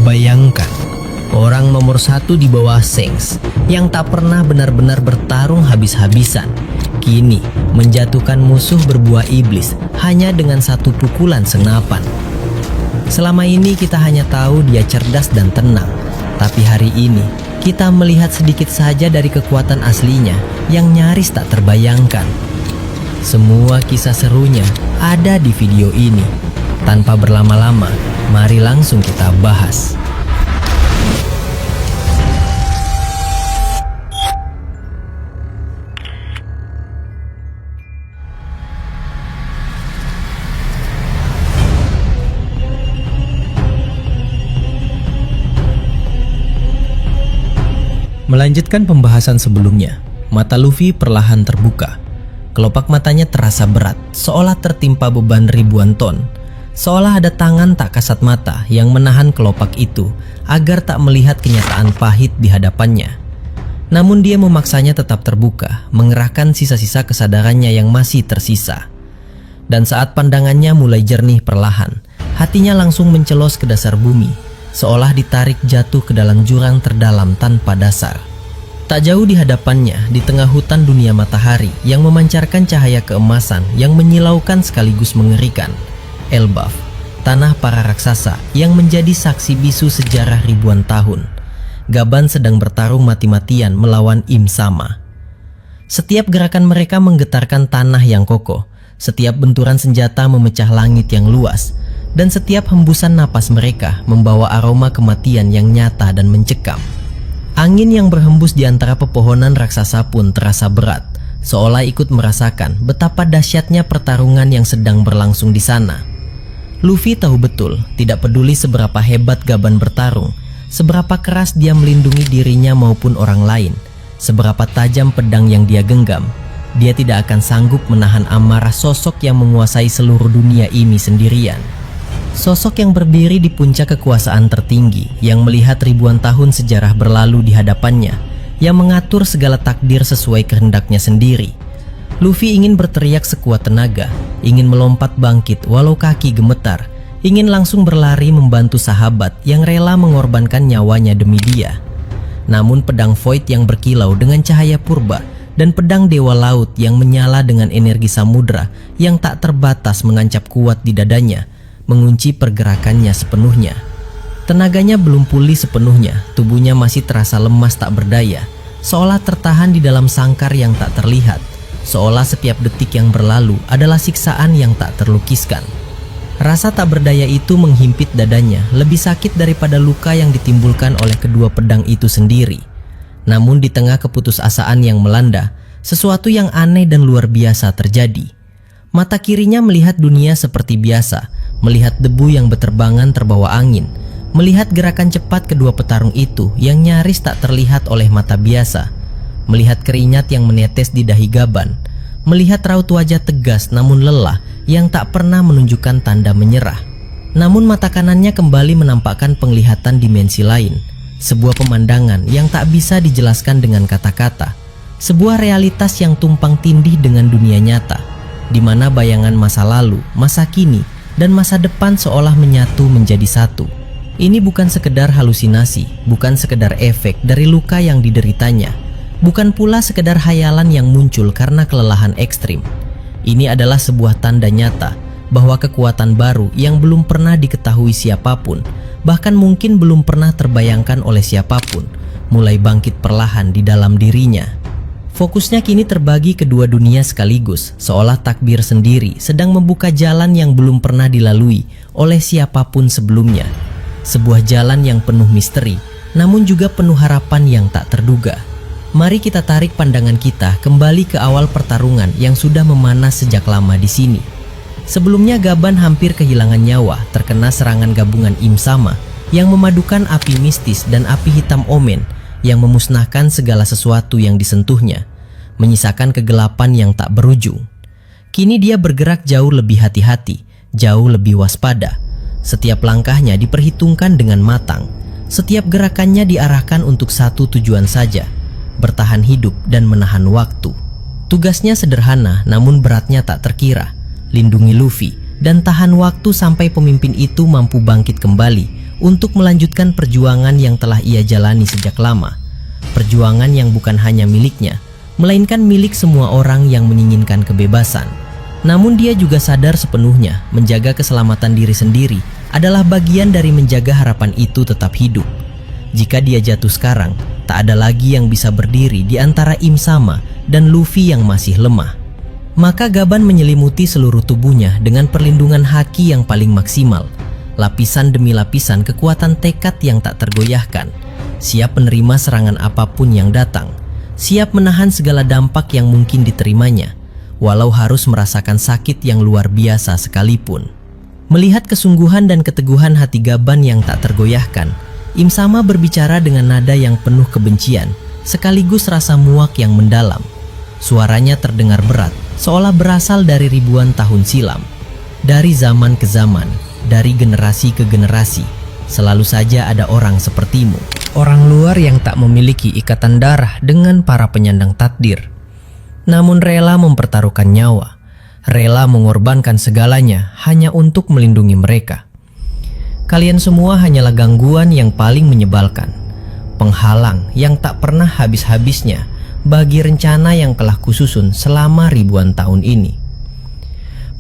Bayangkan, orang nomor satu di bawah Shanks yang tak pernah benar-benar bertarung habis-habisan, kini menjatuhkan musuh berbuah iblis hanya dengan satu pukulan senapan. Selama ini kita hanya tahu dia cerdas dan tenang, tapi hari ini kita melihat sedikit saja dari kekuatan aslinya yang nyaris tak terbayangkan. Semua kisah serunya ada di video ini. Tanpa berlama-lama, mari langsung kita bahas. Melanjutkan pembahasan sebelumnya, mata Luffy perlahan terbuka. Kelopak matanya terasa berat, seolah tertimpa beban ribuan ton. Seolah ada tangan tak kasat mata yang menahan kelopak itu agar tak melihat kenyataan pahit di hadapannya. Namun dia memaksanya tetap terbuka, mengerahkan sisa-sisa kesadarannya yang masih tersisa. Dan saat pandangannya mulai jernih perlahan, hatinya langsung mencelos ke dasar bumi, seolah ditarik jatuh ke dalam jurang terdalam tanpa dasar. Tak jauh di hadapannya, di tengah hutan dunia matahari yang memancarkan cahaya keemasan yang menyilaukan sekaligus mengerikan, Elbaf, tanah para raksasa yang menjadi saksi bisu sejarah ribuan tahun. Gaban sedang bertarung mati-matian melawan Im Sama. Setiap gerakan mereka menggetarkan tanah yang kokoh, setiap benturan senjata memecah langit yang luas, dan setiap hembusan napas mereka membawa aroma kematian yang nyata dan mencekam. Angin yang berhembus di antara pepohonan raksasa pun terasa berat, seolah ikut merasakan betapa dahsyatnya pertarungan yang sedang berlangsung di sana. Luffy tahu betul, tidak peduli seberapa hebat Gaban bertarung, seberapa keras dia melindungi dirinya maupun orang lain, seberapa tajam pedang yang dia genggam, dia tidak akan sanggup menahan amarah sosok yang menguasai seluruh dunia ini sendirian. Sosok yang berdiri di puncak kekuasaan tertinggi, yang melihat ribuan tahun sejarah berlalu di hadapannya, yang mengatur segala takdir sesuai kehendaknya sendiri. Luffy ingin berteriak sekuat tenaga, ingin melompat bangkit walau kaki gemetar, ingin langsung berlari membantu sahabat yang rela mengorbankan nyawanya demi dia. Namun pedang Void yang berkilau dengan cahaya purba dan pedang Dewa Laut yang menyala dengan energi samudra yang tak terbatas mengancap kuat di dadanya, mengunci pergerakannya sepenuhnya. Tenaganya belum pulih sepenuhnya, tubuhnya masih terasa lemas tak berdaya, seolah tertahan di dalam sangkar yang tak terlihat, seolah setiap detik yang berlalu adalah siksaan yang tak terlukiskan. Rasa tak berdaya itu menghimpit dadanya, lebih sakit daripada luka yang ditimbulkan oleh kedua pedang itu sendiri. Namun di tengah keputusasaan yang melanda, sesuatu yang aneh dan luar biasa terjadi. Mata kirinya melihat dunia seperti biasa, melihat debu yang beterbangan terbawa angin, melihat gerakan cepat kedua petarung itu yang nyaris tak terlihat oleh mata biasa, melihat keringat yang menetes di dahi Gaban, melihat raut wajah tegas namun lelah yang tak pernah menunjukkan tanda menyerah. Namun mata kanannya kembali menampakkan penglihatan dimensi lain, sebuah pemandangan yang tak bisa dijelaskan dengan kata-kata, sebuah realitas yang tumpang tindih dengan dunia nyata, di mana bayangan masa lalu, masa kini, dan masa depan seolah menyatu menjadi satu. Ini bukan sekedar halusinasi, bukan sekedar efek dari luka yang dideritanya, bukan pula sekedar hayalan yang muncul karena kelelahan ekstrim. Ini adalah sebuah tanda nyata bahwa kekuatan baru yang belum pernah diketahui siapapun, bahkan mungkin belum pernah terbayangkan oleh siapapun, mulai bangkit perlahan di dalam dirinya. Fokusnya kini terbagi ke dua dunia sekaligus, seolah takbir sendiri sedang membuka jalan yang belum pernah dilalui oleh siapapun sebelumnya. Sebuah jalan yang penuh misteri, namun juga penuh harapan yang tak terduga. Mari kita tarik pandangan kita kembali ke awal pertarungan yang sudah memanas sejak lama di sini. Sebelumnya Gaban hampir kehilangan nyawa terkena serangan gabungan Im Sama yang memadukan api mistis dan api hitam Omen yang memusnahkan segala sesuatu yang disentuhnya, menyisakan kegelapan yang tak berujung. Kini dia bergerak jauh lebih hati-hati, jauh lebih waspada. Setiap langkahnya diperhitungkan dengan matang. Setiap gerakannya diarahkan untuk satu tujuan saja, bertahan hidup dan menahan waktu. Tugasnya sederhana namun beratnya tak terkira, lindungi Luffy dan tahan waktu sampai pemimpin itu mampu bangkit kembali untuk melanjutkan perjuangan yang telah ia jalani sejak lama. Perjuangan yang bukan hanya miliknya, melainkan milik semua orang yang menginginkan kebebasan. Namun dia juga sadar sepenuhnya menjaga keselamatan diri sendiri adalah bagian dari menjaga harapan itu tetap hidup. Jika dia jatuh sekarang, tak ada lagi yang bisa berdiri di antara Im Sama dan Luffy yang masih lemah. Maka Gaban menyelimuti seluruh tubuhnya dengan perlindungan haki yang paling maksimal. Lapisan demi lapisan kekuatan tekad yang tak tergoyahkan. Siap menerima serangan apapun yang datang. Siap menahan segala dampak yang mungkin diterimanya, walau harus merasakan sakit yang luar biasa sekalipun. Melihat kesungguhan dan keteguhan hati Gaban yang tak tergoyahkan, Im Sama berbicara dengan nada yang penuh kebencian, sekaligus rasa muak yang mendalam. Suaranya terdengar berat, seolah berasal dari ribuan tahun silam. Dari zaman ke zaman, dari generasi ke generasi, selalu saja ada orang sepertimu. Orang luar yang tak memiliki ikatan darah dengan para penyandang takdir, namun rela mempertaruhkan nyawa, rela mengorbankan segalanya hanya untuk melindungi mereka. Kalian semua hanyalah gangguan yang paling menyebalkan, penghalang yang tak pernah habis-habisnya bagi rencana yang telah kususun selama ribuan tahun ini.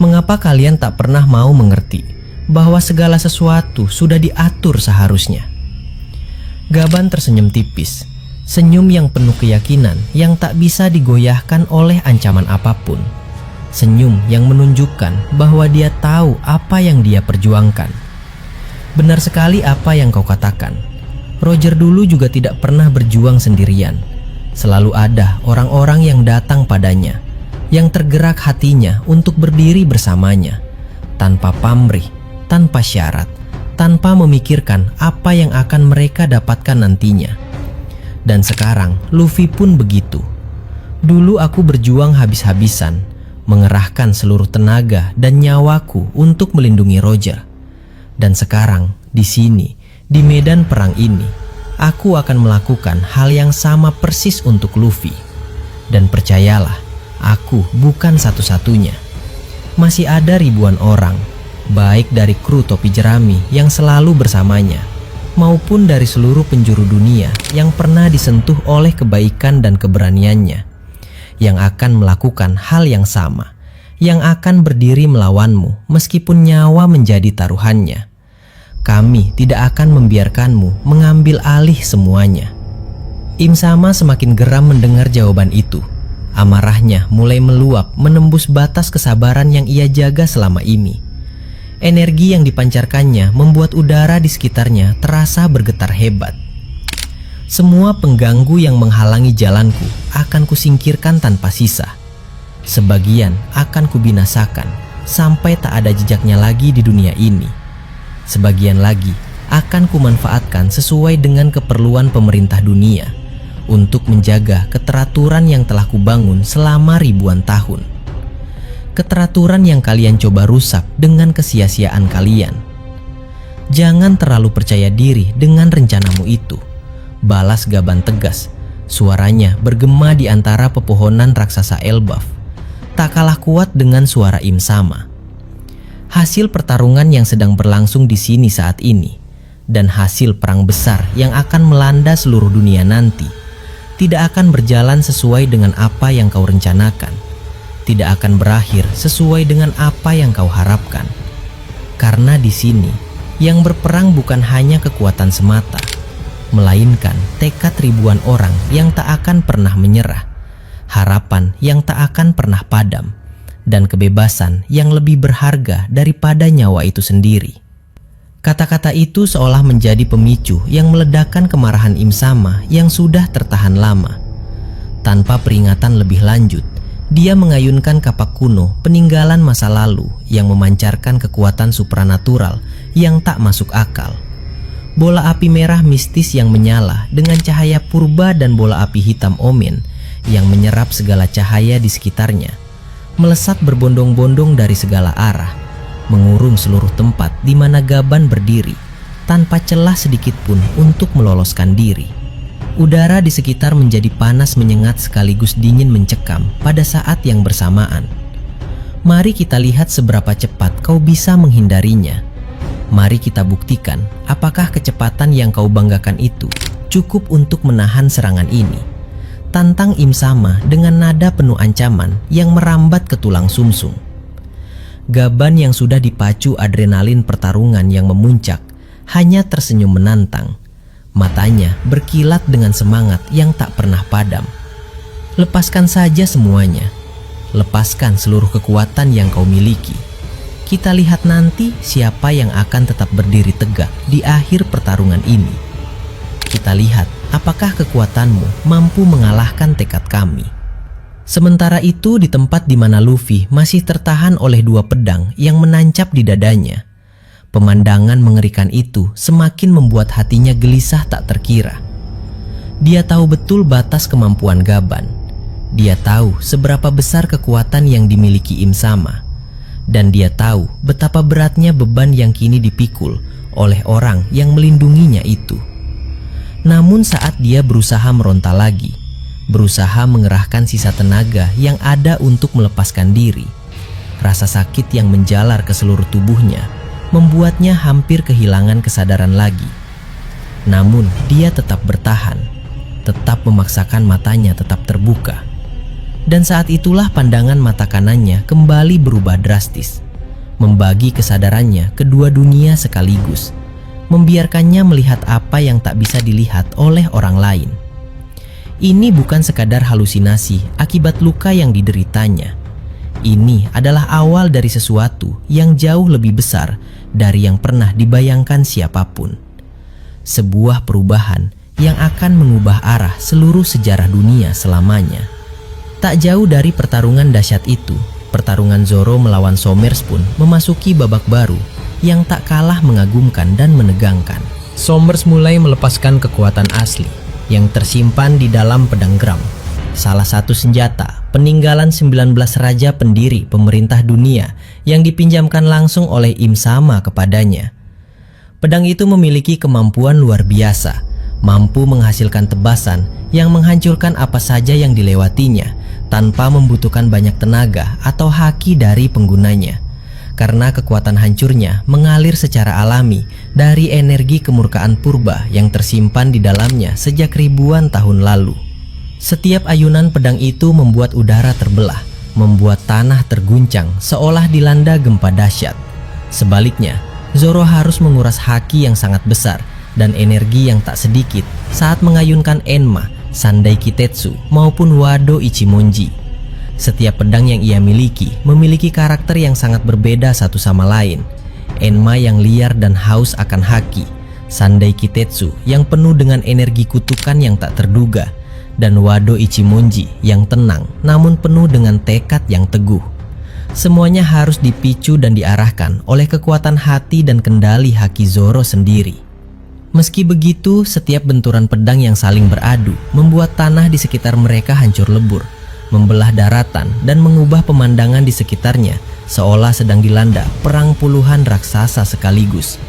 Mengapa kalian tak pernah mau mengerti bahwa segala sesuatu sudah diatur seharusnya? Gaban tersenyum tipis, senyum yang penuh keyakinan yang tak bisa digoyahkan oleh ancaman apapun. Senyum yang menunjukkan bahwa dia tahu apa yang dia perjuangkan. Benar sekali apa yang kau katakan. Roger dulu juga tidak pernah berjuang sendirian. Selalu ada orang-orang yang datang padanya, yang tergerak hatinya untuk berdiri bersamanya, tanpa pamrih, tanpa syarat, tanpa memikirkan apa yang akan mereka dapatkan nantinya. Dan sekarang Luffy pun begitu. Dulu aku berjuang habis-habisan, mengerahkan seluruh tenaga dan nyawaku untuk melindungi Roger. Dan sekarang di sini, di medan perang ini, aku akan melakukan hal yang sama persis untuk Luffy. Dan percayalah, aku bukan satu-satunya. Masih ada ribuan orang, baik dari kru topi jerami yang selalu bersamanya, maupun dari seluruh penjuru dunia yang pernah disentuh oleh kebaikan dan keberaniannya, yang akan melakukan hal yang sama, yang akan berdiri melawanmu meskipun nyawa menjadi taruhannya. Kami tidak akan membiarkanmu mengambil alih semuanya. Im Sama semakin geram mendengar jawaban itu. Amarahnya mulai meluap menembus batas kesabaran yang ia jaga selama ini. Energi yang dipancarkannya membuat udara di sekitarnya terasa bergetar hebat. Semua pengganggu yang menghalangi jalanku akan kusingkirkan tanpa sisa. Sebagian akan kubinasakan sampai tak ada jejaknya lagi di dunia ini. Sebagian lagi akan kumanfaatkan sesuai dengan keperluan pemerintah dunia untuk menjaga keteraturan yang telah kubangun selama ribuan tahun. Keteraturan yang kalian coba rusak dengan kesia-siaan kalian. Jangan terlalu percaya diri dengan rencanamu itu, balas Gaban tegas. Suaranya bergema di antara pepohonan raksasa Elbaf, tak kalah kuat dengan suara Im Sama. Hasil pertarungan yang sedang berlangsung di sini saat ini, dan hasil perang besar yang akan melanda seluruh dunia nanti, tidak akan berjalan sesuai dengan apa yang kau rencanakan. Tidak akan berakhir sesuai dengan apa yang kau harapkan. Karena di sini, yang berperang bukan hanya kekuatan semata, melainkan tekad ribuan orang yang tak akan pernah menyerah, harapan yang tak akan pernah padam, dan kebebasan yang lebih berharga daripada nyawa itu sendiri. Kata-kata itu seolah menjadi pemicu yang meledakkan kemarahan Im Sama yang sudah tertahan lama. Tanpa peringatan lebih lanjut, dia mengayunkan kapak kuno peninggalan masa lalu yang memancarkan kekuatan supranatural yang tak masuk akal. Bola api merah mistis yang menyala dengan cahaya purba dan bola api hitam omen yang menyerap segala cahaya di sekitarnya, melesat berbondong-bondong dari segala arah, mengurung seluruh tempat di mana Gaban berdiri, tanpa celah sedikit pun untuk meloloskan diri. Udara di sekitar menjadi panas menyengat sekaligus dingin mencekam pada saat yang bersamaan. Mari kita lihat seberapa cepat kau bisa menghindarinya. Mari kita buktikan apakah kecepatan yang kau banggakan itu cukup untuk menahan serangan ini. Tantang Im Sama dengan nada penuh ancaman yang merambat ke tulang sumsum. Gaban yang sudah dipacu adrenalin pertarungan yang memuncak hanya tersenyum menantang. Matanya berkilat dengan semangat yang tak pernah padam. Lepaskan saja semuanya. Lepaskan seluruh kekuatan yang kau miliki. Kita lihat nanti siapa yang akan tetap berdiri tegak di akhir pertarungan ini. Kita lihat apakah kekuatanmu mampu mengalahkan tekad kami. Sementara itu di tempat di mana Luffy masih tertahan oleh dua pedang yang menancap di dadanya. Pemandangan mengerikan itu semakin membuat hatinya gelisah tak terkira. Dia tahu betul batas kemampuan Gaban. Dia tahu seberapa besar kekuatan yang dimiliki Im Sama. Dan dia tahu betapa beratnya beban yang kini dipikul oleh orang yang melindunginya itu. Namun saat dia berusaha meronta lagi, berusaha mengerahkan sisa tenaga yang ada untuk melepaskan diri, rasa sakit yang menjalar ke seluruh tubuhnya membuatnya hampir kehilangan kesadaran lagi. Namun dia tetap bertahan, tetap memaksakan matanya tetap terbuka. Dan saat itulah pandangan mata kanannya kembali berubah drastis, membagi kesadarannya ke dua dunia sekaligus, membiarkannya melihat apa yang tak bisa dilihat oleh orang lain. Ini bukan sekadar halusinasi akibat luka yang dideritanya. Ini adalah awal dari sesuatu yang jauh lebih besar dari yang pernah dibayangkan siapapun. Sebuah perubahan yang akan mengubah arah seluruh sejarah dunia selamanya. Tak jauh dari pertarungan dahsyat itu, pertarungan Zoro melawan Sommers pun memasuki babak baru yang tak kalah mengagumkan dan menegangkan. Sommers mulai melepaskan kekuatan asli yang tersimpan di dalam pedang Gram, salah satu senjata peninggalan 19 raja pendiri pemerintah dunia yang dipinjamkan langsung oleh Im Sama kepadanya. Pedang itu memiliki kemampuan luar biasa, mampu menghasilkan tebasan yang menghancurkan apa saja yang dilewatinya tanpa membutuhkan banyak tenaga atau haki dari penggunanya. Karena kekuatan hancurnya mengalir secara alami dari energi kemurkaan purba yang tersimpan di dalamnya sejak ribuan tahun lalu. Setiap ayunan pedang itu membuat udara terbelah, membuat tanah terguncang seolah dilanda gempa dahsyat. Sebaliknya, Zoro harus menguras haki yang sangat besar dan energi yang tak sedikit saat mengayunkan Enma, Sandai Kitetsu maupun Wado Ichimonji. Setiap pedang yang ia miliki memiliki karakter yang sangat berbeda satu sama lain. Enma yang liar dan haus akan haki, Sandai Kitetsu yang penuh dengan energi kutukan yang tak terduga, dan Wado Ichimonji yang tenang namun penuh dengan tekad yang teguh. Semuanya harus dipicu dan diarahkan oleh kekuatan hati dan kendali haki Zoro sendiri. Meski begitu, setiap benturan pedang yang saling beradu membuat tanah di sekitar mereka hancur lebur, membelah daratan dan mengubah pemandangan di sekitarnya seolah sedang dilanda perang puluhan raksasa sekaligus.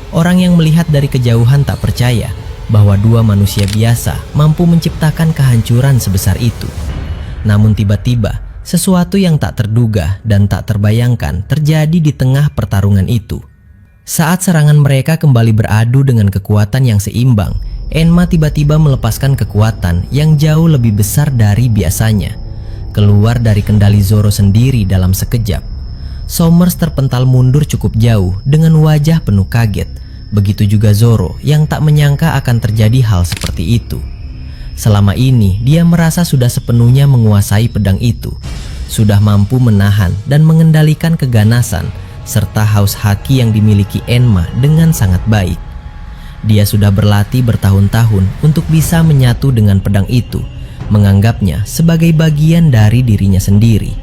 Orang yang melihat dari kejauhan tak percaya bahwa dua manusia biasa mampu menciptakan kehancuran sebesar itu. Namun tiba-tiba, sesuatu yang tak terduga dan tak terbayangkan terjadi di tengah pertarungan itu. Saat serangan mereka kembali beradu dengan kekuatan yang seimbang, Enma tiba-tiba melepaskan kekuatan yang jauh lebih besar dari biasanya, keluar dari kendali Zoro sendiri dalam sekejap. Sommers terpental mundur cukup jauh dengan wajah penuh kaget, begitu juga Zoro yang tak menyangka akan terjadi hal seperti itu. Selama ini dia merasa sudah sepenuhnya menguasai pedang itu, sudah mampu menahan dan mengendalikan keganasan serta haus haki yang dimiliki Enma dengan sangat baik. Dia sudah berlatih bertahun-tahun untuk bisa menyatu dengan pedang itu, menganggapnya sebagai bagian dari dirinya sendiri.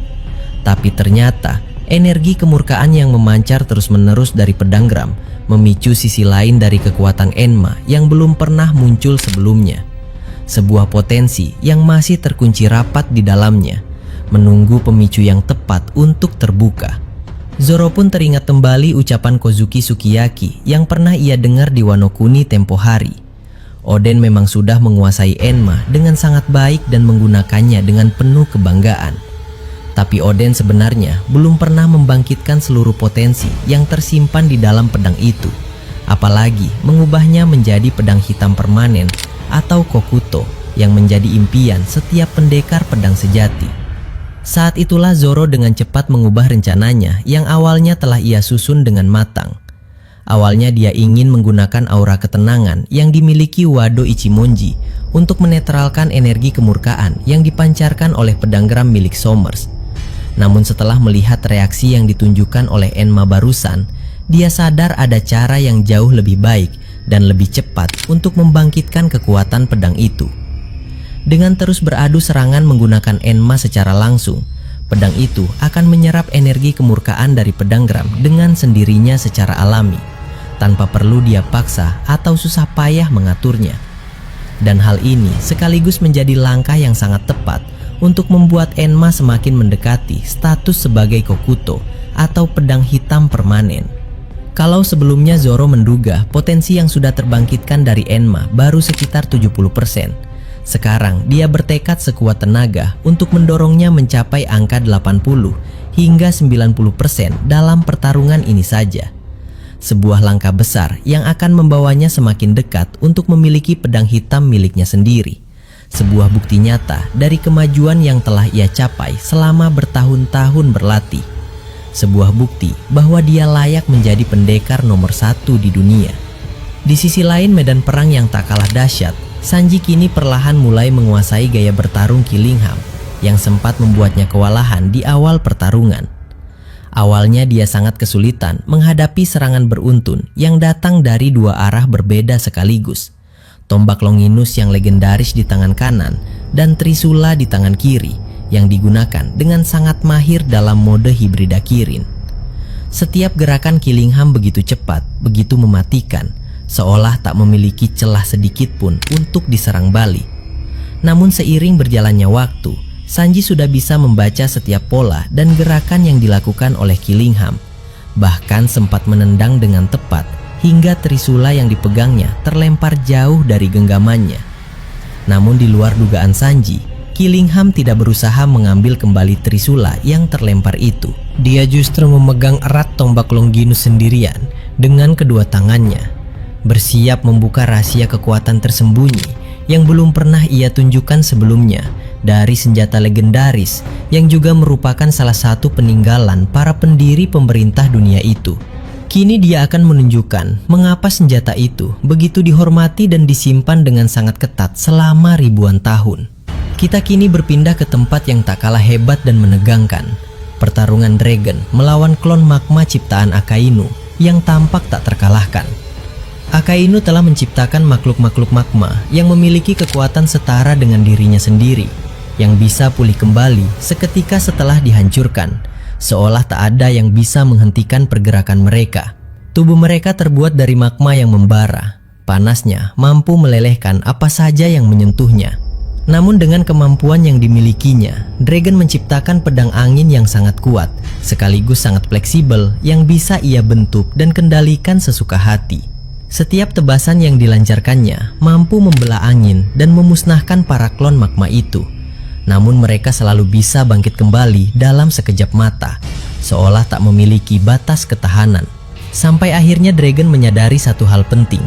Tapi ternyata energi kemurkaan yang memancar terus-menerus dari pedang Gram memicu sisi lain dari kekuatan Enma yang belum pernah muncul sebelumnya. Sebuah potensi yang masih terkunci rapat di dalamnya, menunggu pemicu yang tepat untuk terbuka. Zoro pun teringat kembali ucapan Kozuki Sukiyaki yang pernah ia dengar di Wano Kuni tempo hari. Oden memang sudah menguasai Enma dengan sangat baik dan menggunakannya dengan penuh kebanggaan. Tapi Oden sebenarnya belum pernah membangkitkan seluruh potensi yang tersimpan di dalam pedang itu, apalagi mengubahnya menjadi pedang hitam permanen atau Kokuto yang menjadi impian setiap pendekar pedang sejati. Saat itulah Zoro dengan cepat mengubah rencananya yang awalnya telah ia susun dengan matang. Awalnya dia ingin menggunakan aura ketenangan yang dimiliki Wado Ichimonji untuk menetralkan energi kemurkaan yang dipancarkan oleh pedang geram milik Somers. Namun setelah melihat reaksi yang ditunjukkan oleh Enma barusan, dia sadar ada cara yang jauh lebih baik dan lebih cepat untuk membangkitkan kekuatan pedang itu. Dengan terus beradu serangan menggunakan Enma secara langsung, pedang itu akan menyerap energi kemurkaan dari pedang geram dengan sendirinya secara alami, tanpa perlu dia paksa atau susah payah mengaturnya. Dan hal ini sekaligus menjadi langkah yang sangat tepat untuk membuat Enma semakin mendekati status sebagai Kokuto atau pedang hitam permanen. Kalau sebelumnya Zoro menduga potensi yang sudah terbangkitkan dari Enma baru sekitar 70%, sekarang dia bertekad sekuat tenaga untuk mendorongnya mencapai angka 80 hingga 90% dalam pertarungan ini saja. Sebuah langkah besar yang akan membawanya semakin dekat untuk memiliki pedang hitam miliknya sendiri. Sebuah bukti nyata dari kemajuan yang telah ia capai selama bertahun-tahun berlatih. Sebuah bukti bahwa dia layak menjadi pendekar nomor 1 di dunia. Di sisi lain medan perang yang tak kalah dahsyat, Sanji kini perlahan mulai menguasai gaya bertarung Killingham yang sempat membuatnya kewalahan di awal pertarungan. Awalnya dia sangat kesulitan menghadapi serangan beruntun yang datang dari dua arah berbeda sekaligus. Tombak Longinus yang legendaris di tangan kanan dan Trisula di tangan kiri yang digunakan dengan sangat mahir dalam mode hibrida Kirin. Setiap gerakan Killingham begitu cepat, begitu mematikan, seolah tak memiliki celah sedikit pun untuk diserang balik. Namun seiring berjalannya waktu, Sanji sudah bisa membaca setiap pola dan gerakan yang dilakukan oleh Killingham, bahkan sempat menendang dengan tepat hingga Trisula yang dipegangnya terlempar jauh dari genggamannya. Namun di luar dugaan Sanji, Killingham tidak berusaha mengambil kembali Trisula yang terlempar itu. Dia justru memegang erat tombak Longinus sendirian dengan kedua tangannya, bersiap membuka rahasia kekuatan tersembunyi yang belum pernah ia tunjukkan sebelumnya dari senjata legendaris yang juga merupakan salah satu peninggalan para pendiri pemerintah dunia itu. Kini dia akan menunjukkan mengapa senjata itu begitu dihormati dan disimpan dengan sangat ketat selama ribuan tahun. Kita kini berpindah ke tempat yang tak kalah hebat dan menegangkan. Pertarungan Dragon melawan klon magma ciptaan Akainu yang tampak tak terkalahkan. Akainu telah menciptakan makhluk-makhluk magma yang memiliki kekuatan setara dengan dirinya sendiri, yang bisa pulih kembali seketika setelah dihancurkan, seolah tak ada yang bisa menghentikan pergerakan mereka. Tubuh mereka terbuat dari magma yang membara. Panasnya mampu melelehkan apa saja yang menyentuhnya. Namun dengan kemampuan yang dimilikinya, Dragon menciptakan pedang angin yang sangat kuat, sekaligus sangat fleksibel yang bisa ia bentuk dan kendalikan sesuka hati. Setiap tebasan yang dilancarkannya mampu membelah angin dan memusnahkan para klon magma itu. Namun mereka selalu bisa bangkit kembali dalam sekejap mata, seolah tak memiliki batas ketahanan. Sampai akhirnya Dragon menyadari satu hal penting.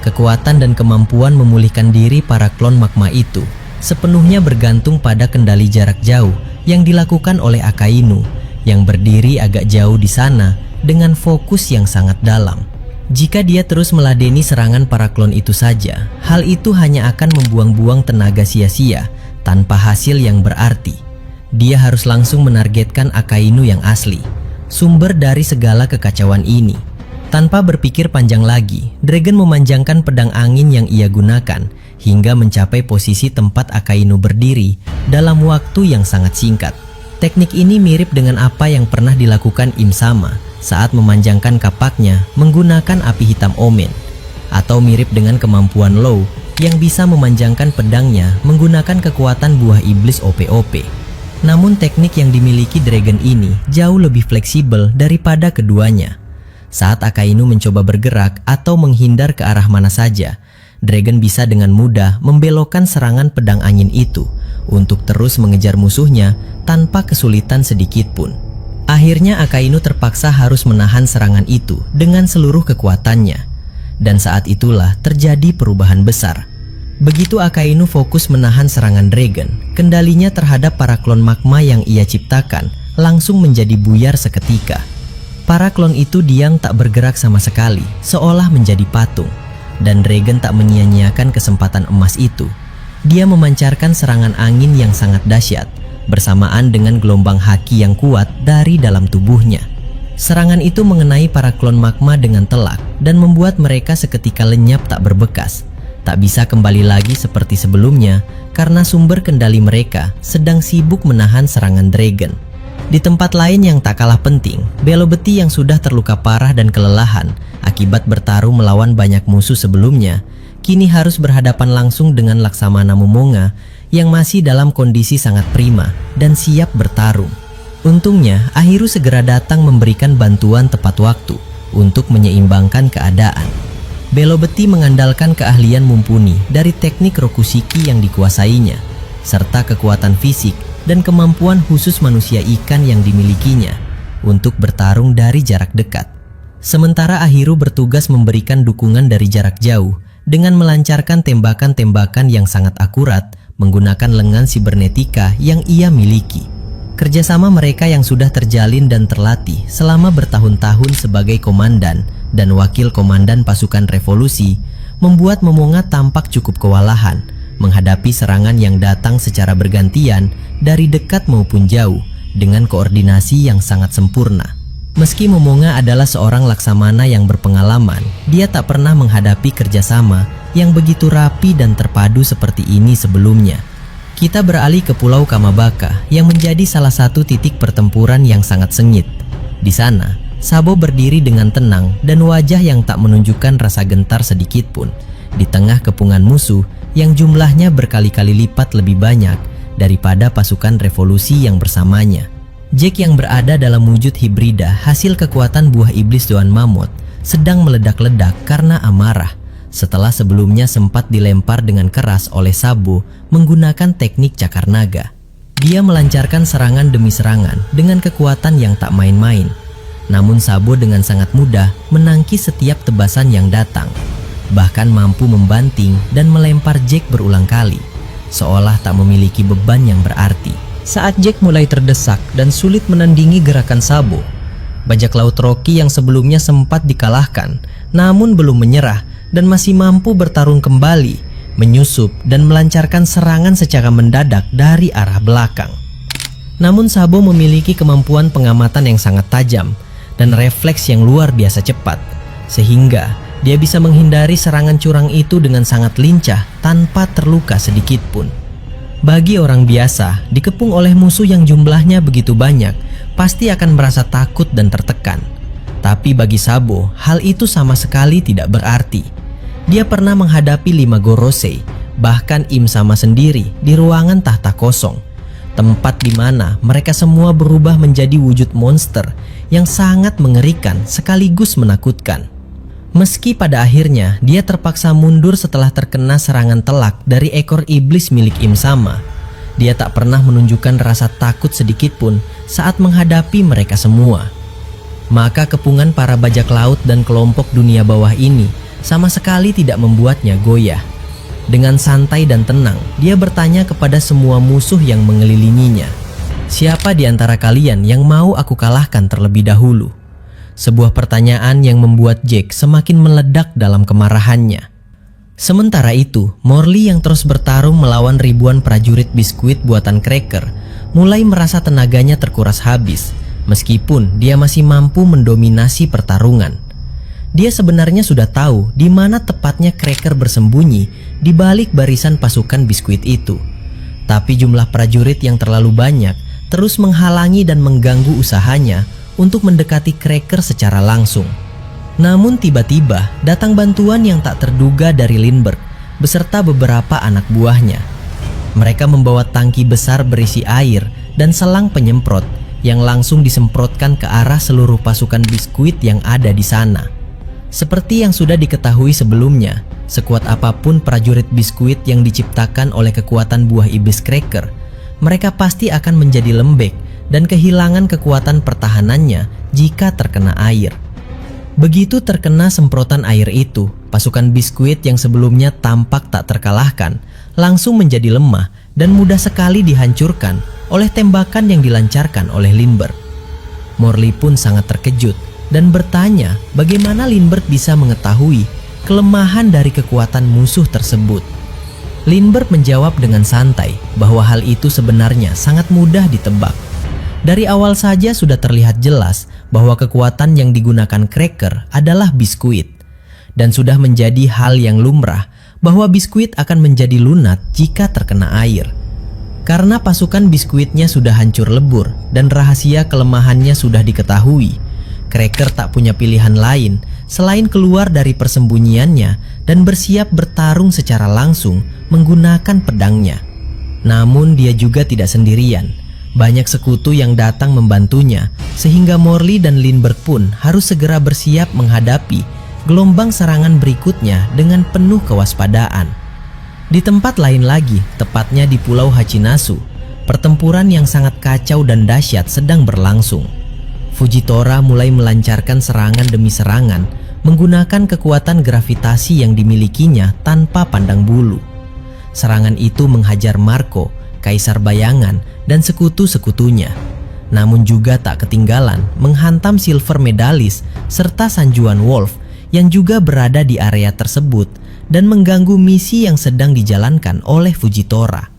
Kekuatan dan kemampuan memulihkan diri para klon magma itu sepenuhnya bergantung pada kendali jarak jauh yang dilakukan oleh Akainu yang berdiri agak jauh di sana dengan fokus yang sangat dalam. Jika dia terus meladeni serangan para klon itu saja, hal itu hanya akan membuang-buang tenaga sia-sia tanpa hasil yang berarti. Dia harus langsung menargetkan Akainu yang asli, sumber dari segala kekacauan ini. Tanpa berpikir panjang lagi, Dragon memanjangkan pedang angin yang ia gunakan hingga mencapai posisi tempat Akainu berdiri dalam waktu yang sangat singkat. Teknik ini mirip dengan apa yang pernah dilakukan Im Sama saat memanjangkan kapaknya menggunakan api hitam Omen, atau mirip dengan kemampuan Law yang bisa memanjangkan pedangnya menggunakan kekuatan buah iblis OP-OP. Namun teknik yang dimiliki Dragon ini jauh lebih fleksibel daripada keduanya. Saat Akainu mencoba bergerak atau menghindar ke arah mana saja, Dragon bisa dengan mudah membelokkan serangan pedang angin itu untuk terus mengejar musuhnya tanpa kesulitan sedikit pun. Akhirnya Akainu terpaksa harus menahan serangan itu dengan seluruh kekuatannya. Dan saat itulah terjadi perubahan besar. Begitu Akainu fokus menahan serangan Dragon, kendalinya terhadap para klon magma yang ia ciptakan langsung menjadi buyar seketika. Para klon itu diam tak bergerak sama sekali, seolah menjadi patung. Dan Dragon tak menyia-nyiakan kesempatan emas itu. Dia memancarkan serangan angin yang sangat dahsyat, bersamaan dengan gelombang haki yang kuat dari dalam tubuhnya. Serangan itu mengenai para klon magma dengan telak dan membuat mereka seketika lenyap tak berbekas. Tak bisa kembali lagi seperti sebelumnya karena sumber kendali mereka sedang sibuk menahan serangan Dragon. Di tempat lain yang tak kalah penting, Belobeti yang sudah terluka parah dan kelelahan akibat bertarung melawan banyak musuh sebelumnya, kini harus berhadapan langsung dengan Laksamana Momonga yang masih dalam kondisi sangat prima dan siap bertarung. Untungnya, Ahiru segera datang memberikan bantuan tepat waktu untuk menyeimbangkan keadaan. Belobeti mengandalkan keahlian mumpuni dari teknik Rokushiki yang dikuasainya, serta kekuatan fisik dan kemampuan khusus manusia ikan yang dimilikinya untuk bertarung dari jarak dekat. Sementara Ahiru bertugas memberikan dukungan dari jarak jauh dengan melancarkan tembakan-tembakan yang sangat akurat menggunakan lengan sibernetika yang ia miliki. Kerjasama mereka yang sudah terjalin dan terlatih selama bertahun-tahun sebagai komandan dan wakil komandan pasukan revolusi membuat Momonga tampak cukup kewalahan menghadapi serangan yang datang secara bergantian dari dekat maupun jauh dengan koordinasi yang sangat sempurna. Meski Momonga adalah seorang laksamana yang berpengalaman, dia tak pernah menghadapi kerjasama yang begitu rapi dan terpadu seperti ini sebelumnya. Kita beralih ke Pulau Kamabaka yang menjadi salah satu titik pertempuran yang sangat sengit. Di sana, Sabo berdiri dengan tenang dan wajah yang tak menunjukkan rasa gentar sedikit pun di tengah kepungan musuh yang jumlahnya berkali-kali lipat lebih banyak daripada pasukan revolusi yang bersamanya. Jack yang berada dalam wujud hibrida hasil kekuatan buah iblis Doan Mammoth sedang meledak-ledak karena amarah setelah sebelumnya sempat dilempar dengan keras oleh Sabo menggunakan teknik cakar naga. Dia melancarkan serangan demi serangan dengan kekuatan yang tak main-main. Namun Sabo dengan sangat mudah menangkis setiap tebasan yang datang, bahkan mampu membanting dan melempar Jack berulang kali, seolah tak memiliki beban yang berarti. Saat Jack mulai terdesak dan sulit menandingi gerakan Sabo, bajak laut Rocky yang sebelumnya sempat dikalahkan, namun belum menyerah dan masih mampu bertarung kembali, menyusup dan melancarkan serangan secara mendadak dari arah belakang. Namun Sabo memiliki kemampuan pengamatan yang sangat tajam dan refleks yang luar biasa cepat, sehingga dia bisa menghindari serangan curang itu dengan sangat lincah tanpa terluka sedikit pun. Bagi orang biasa, dikepung oleh musuh yang jumlahnya begitu banyak, pasti akan merasa takut dan tertekan. Tapi bagi Sabo, hal itu sama sekali tidak berarti. Dia pernah menghadapi 5 Gorosei, bahkan Im Sama sendiri di ruangan tahta kosong, tempat di mana mereka semua berubah menjadi wujud monster yang sangat mengerikan sekaligus menakutkan. Meski pada akhirnya dia terpaksa mundur setelah terkena serangan telak dari ekor iblis milik Im Sama, dia tak pernah menunjukkan rasa takut sedikit pun saat menghadapi mereka semua. Maka kepungan para bajak laut dan kelompok dunia bawah ini sama sekali tidak membuatnya goyah. Dengan santai dan tenang, dia bertanya kepada semua musuh yang mengelilinginya, "Siapa di antara kalian yang mau aku kalahkan terlebih dahulu?" Sebuah pertanyaan yang membuat Jack semakin meledak dalam kemarahannya. Sementara itu, Morley yang terus bertarung melawan ribuan prajurit biskuit buatan Cracker mulai merasa tenaganya terkuras habis, meskipun dia masih mampu mendominasi pertarungan. Dia sebenarnya sudah tahu di mana tepatnya Cracker bersembunyi di balik barisan pasukan biskuit itu. Tapi jumlah prajurit yang terlalu banyak terus menghalangi dan mengganggu usahanya untuk mendekati Cracker secara langsung. Namun tiba-tiba datang bantuan yang tak terduga dari Lindbergh beserta beberapa anak buahnya. Mereka membawa tangki besar berisi air dan selang penyemprot yang langsung disemprotkan ke arah seluruh pasukan biskuit yang ada di sana. Seperti yang sudah diketahui sebelumnya, sekuat apapun prajurit biskuit yang diciptakan oleh kekuatan buah iblis Cracker, mereka pasti akan menjadi lembek dan kehilangan kekuatan pertahanannya jika terkena air. Begitu terkena semprotan air itu, pasukan biskuit yang sebelumnya tampak tak terkalahkan langsung menjadi lemah dan mudah sekali dihancurkan oleh tembakan yang dilancarkan oleh Lindbergh. Morley pun sangat terkejut dan bertanya bagaimana Lindbergh bisa mengetahui kelemahan dari kekuatan musuh tersebut. Lindbergh menjawab dengan santai bahwa hal itu sebenarnya sangat mudah ditebak. Dari awal saja sudah terlihat jelas bahwa kekuatan yang digunakan Cracker adalah biskuit, dan sudah menjadi hal yang lumrah bahwa biskuit akan menjadi lunak jika terkena air. Karena pasukan biskuitnya sudah hancur lebur dan rahasia kelemahannya sudah diketahui, Cracker tak punya pilihan lain selain keluar dari persembunyiannya dan bersiap bertarung secara langsung menggunakan pedangnya. Namun dia juga tidak sendirian. Banyak sekutu yang datang membantunya, sehingga Morley dan Lindbergh pun harus segera bersiap menghadapi gelombang serangan berikutnya dengan penuh kewaspadaan. Di tempat lain lagi, tepatnya di Pulau Hachinasu, pertempuran yang sangat kacau dan dahsyat sedang berlangsung. Fujitora mulai melancarkan serangan demi serangan menggunakan kekuatan gravitasi yang dimilikinya tanpa pandang bulu. Serangan itu menghajar Marco, Kaisar Bayangan, dan sekutu-sekutunya. Namun juga tak ketinggalan menghantam Silver Medalis serta Sanjuan Wolf yang juga berada di area tersebut dan mengganggu misi yang sedang dijalankan oleh Fujitora.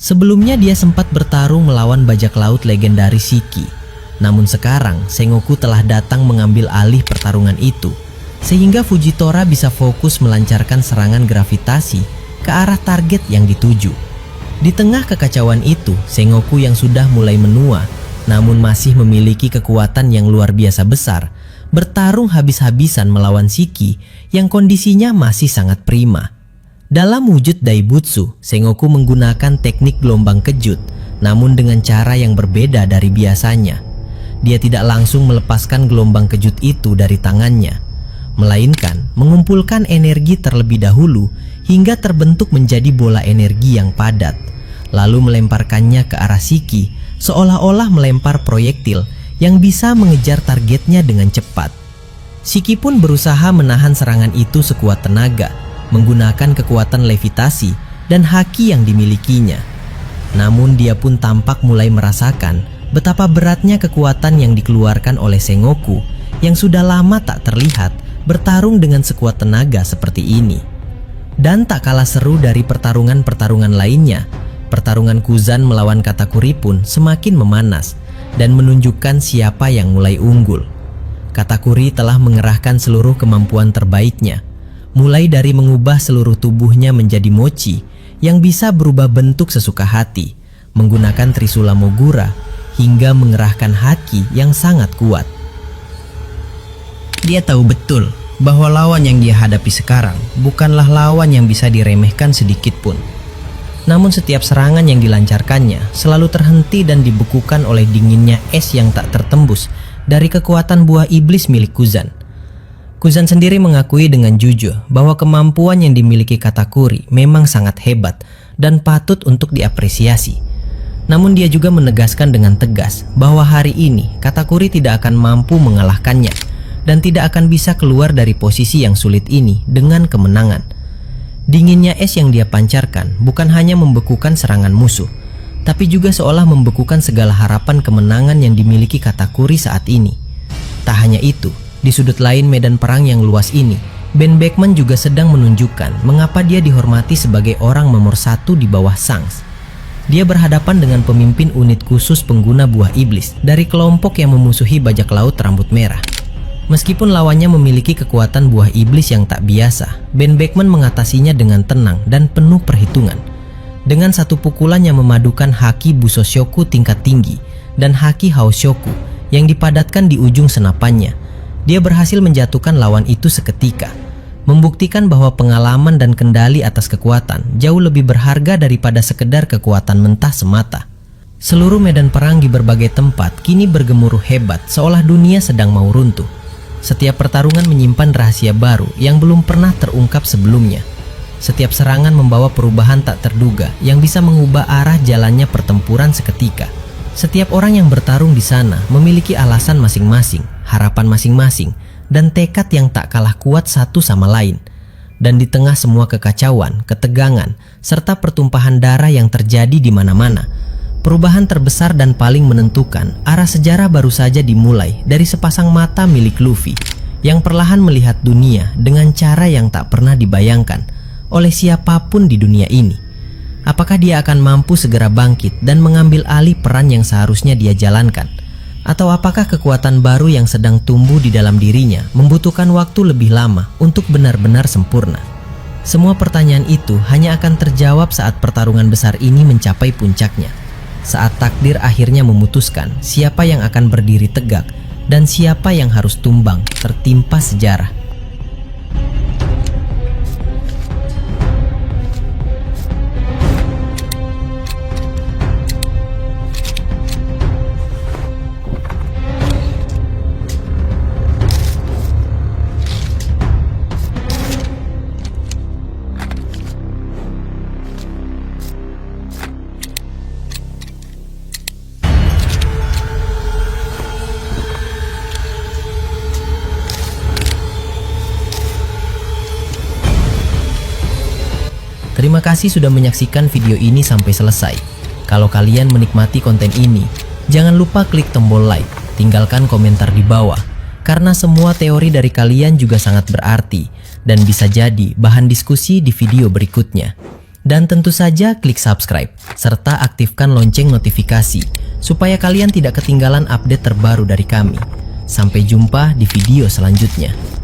Sebelumnya dia sempat bertarung melawan bajak laut legendaris Shiki. Namun sekarang Sengoku telah datang mengambil alih pertarungan itu, sehingga Fujitora bisa fokus melancarkan serangan gravitasi ke arah target yang dituju. Di tengah kekacauan itu, Sengoku yang sudah mulai menua, namun masih memiliki kekuatan yang luar biasa besar, bertarung habis-habisan melawan Shiki yang kondisinya masih sangat prima. Dalam wujud Daibutsu, Sengoku menggunakan teknik gelombang kejut, namun dengan cara yang berbeda dari biasanya. Dia tidak langsung melepaskan gelombang kejut itu dari tangannya, melainkan mengumpulkan energi terlebih dahulu hingga terbentuk menjadi bola energi yang padat, lalu melemparkannya ke arah Shiki seolah-olah melempar proyektil yang bisa mengejar targetnya dengan cepat. Shiki pun berusaha menahan serangan itu sekuat tenaga, menggunakan kekuatan levitasi dan haki yang dimilikinya. Namun dia pun tampak mulai merasakan betapa beratnya kekuatan yang dikeluarkan oleh Sengoku yang sudah lama tak terlihat bertarung dengan sekuat tenaga seperti ini. Dan tak kalah seru dari pertarungan-pertarungan lainnya, pertarungan Kuzan melawan Katakuri pun semakin memanas dan menunjukkan siapa yang mulai unggul. Katakuri telah mengerahkan seluruh kemampuan terbaiknya, mulai dari mengubah seluruh tubuhnya menjadi mochi yang bisa berubah bentuk sesuka hati, menggunakan Trisula Mogura, hingga mengerahkan haki yang sangat kuat. Dia tahu betul bahwa lawan yang dia hadapi sekarang bukanlah lawan yang bisa diremehkan sedikit pun. Namun setiap serangan yang dilancarkannya selalu terhenti dan dibekukan oleh dinginnya es yang tak tertembus dari kekuatan buah iblis milik Kuzan. Kuzan sendiri mengakui dengan jujur bahwa kemampuan yang dimiliki Katakuri memang sangat hebat dan patut untuk diapresiasi. Namun dia juga menegaskan dengan tegas bahwa hari ini Katakuri tidak akan mampu mengalahkannya dan tidak akan bisa keluar dari posisi yang sulit ini dengan kemenangan. Dinginnya es yang dia pancarkan bukan hanya membekukan serangan musuh, tapi juga seolah membekukan segala harapan kemenangan yang dimiliki Katakuri saat ini. Tak hanya itu, di sudut lain medan perang yang luas ini, Ben Beckman juga sedang menunjukkan mengapa dia dihormati sebagai orang nomor satu di bawah Shanks. Dia berhadapan dengan pemimpin unit khusus pengguna buah iblis dari kelompok yang memusuhi bajak laut rambut merah. Meskipun lawannya memiliki kekuatan buah iblis yang tak biasa, Ben Beckman mengatasinya dengan tenang dan penuh perhitungan. Dengan satu pukulan yang memadukan haki Busoshoku tingkat tinggi dan haki Haoshoku yang dipadatkan di ujung senapannya, dia berhasil menjatuhkan lawan itu seketika, membuktikan bahwa pengalaman dan kendali atas kekuatan jauh lebih berharga daripada sekedar kekuatan mentah semata. Seluruh medan perang di berbagai tempat kini bergemuruh hebat seolah dunia sedang mau runtuh. Setiap pertarungan menyimpan rahasia baru yang belum pernah terungkap sebelumnya. Setiap serangan membawa perubahan tak terduga yang bisa mengubah arah jalannya pertempuran seketika. Setiap orang yang bertarung di sana memiliki alasan masing-masing, harapan masing-masing, dan tekad yang tak kalah kuat satu sama lain. Dan di tengah semua kekacauan, ketegangan, serta pertumpahan darah yang terjadi di mana-mana, perubahan terbesar dan paling menentukan arah sejarah baru saja dimulai dari sepasang mata milik Luffy yang perlahan melihat dunia dengan cara yang tak pernah dibayangkan oleh siapapun di dunia ini. Apakah dia akan mampu segera bangkit dan mengambil alih peran yang seharusnya dia jalankan? Atau apakah kekuatan baru yang sedang tumbuh di dalam dirinya membutuhkan waktu lebih lama untuk benar-benar sempurna? Semua pertanyaan itu hanya akan terjawab saat pertarungan besar ini mencapai puncaknya. Saat takdir akhirnya memutuskan siapa yang akan berdiri tegak dan siapa yang harus tumbang tertimpa sejarah. Terima kasih sudah menyaksikan video ini sampai selesai. Kalau kalian menikmati konten ini, jangan lupa klik tombol like, tinggalkan komentar di bawah, karena semua teori dari kalian juga sangat berarti dan bisa jadi bahan diskusi di video berikutnya. Dan tentu saja klik subscribe, serta aktifkan lonceng notifikasi, supaya kalian tidak ketinggalan update terbaru dari kami. Sampai jumpa di video selanjutnya.